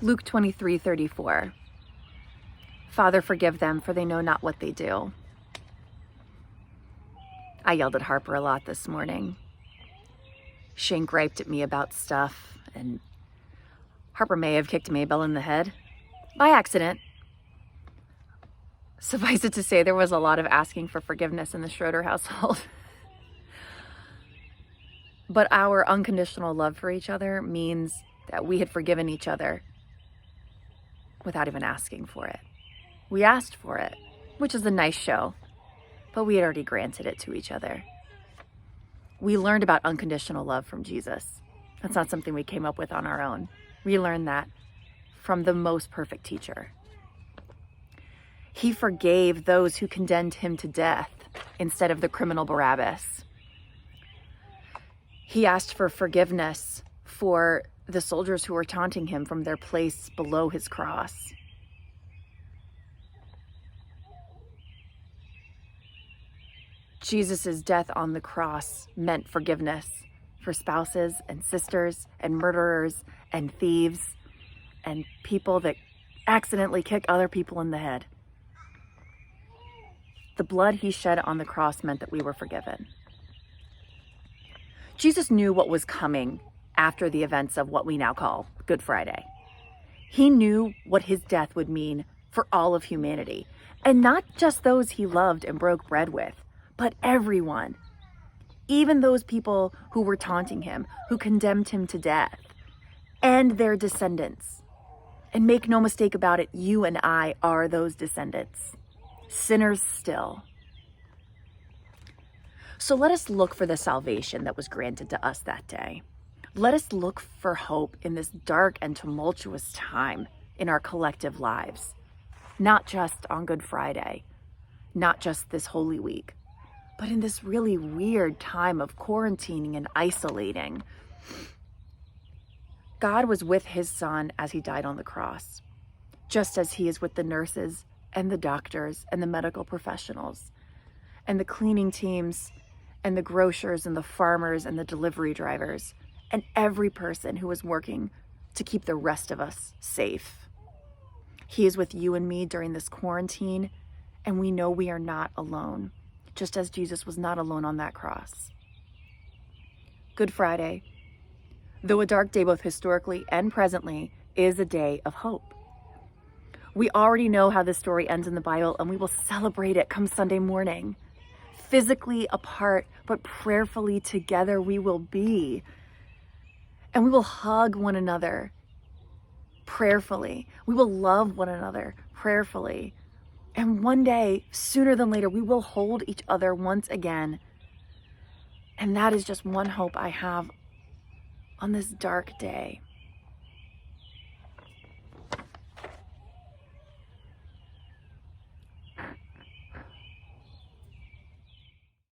Luke 23:34. Father, forgive them, for they know not what they do. I yelled at Harper a lot this morning. Shane griped at me about stuff, and Harper may have kicked Maybell in the head by accident. Suffice it to say, there was a lot of asking for forgiveness in the Schroeder household. But our unconditional love for each other means that we had forgiven each other without even asking for it. We asked for it, which is a nice show, but we had already granted it to each other. We learned about unconditional love from Jesus. That's not something we came up with on our own. We learned that from the most perfect teacher. He forgave those who condemned him to death instead of the criminal Barabbas. He asked for forgiveness for the soldiers who were taunting him from their place below his cross. Jesus' death on the cross meant forgiveness for spouses and sisters and murderers and thieves and people that accidentally kick other people in the head. The blood he shed on the cross meant that we were forgiven. Jesus knew what was coming after the events of what we now call Good Friday. He knew what his death would mean for all of humanity, and not just those he loved and broke bread with, but everyone, even those people who were taunting him, who condemned him to death, and their descendants. And make no mistake about it, you and I are those descendants, sinners still. So let us look for the salvation that was granted to us that day. Let us look for hope in this dark and tumultuous time in our collective lives, not just on Good Friday, not just this Holy Week, but in this really weird time of quarantining and isolating. God was with his son as he died on the cross, just as he is with the nurses and the doctors and the medical professionals and the cleaning teams and the grocers and the farmers and the delivery drivers and every person who is working to keep the rest of us safe. He is with you and me during this quarantine, and we know we are not alone, just as Jesus was not alone on that cross. Good Friday, though a dark day both historically and presently, is a day of hope. We already know how this story ends in the Bible, and we will celebrate it come Sunday morning. Physically apart, but prayerfully together we will be. And we will hug one another prayerfully. We will love one another prayerfully. And one day, sooner than later, we will hold each other once again. And that is just one hope I have on this dark day.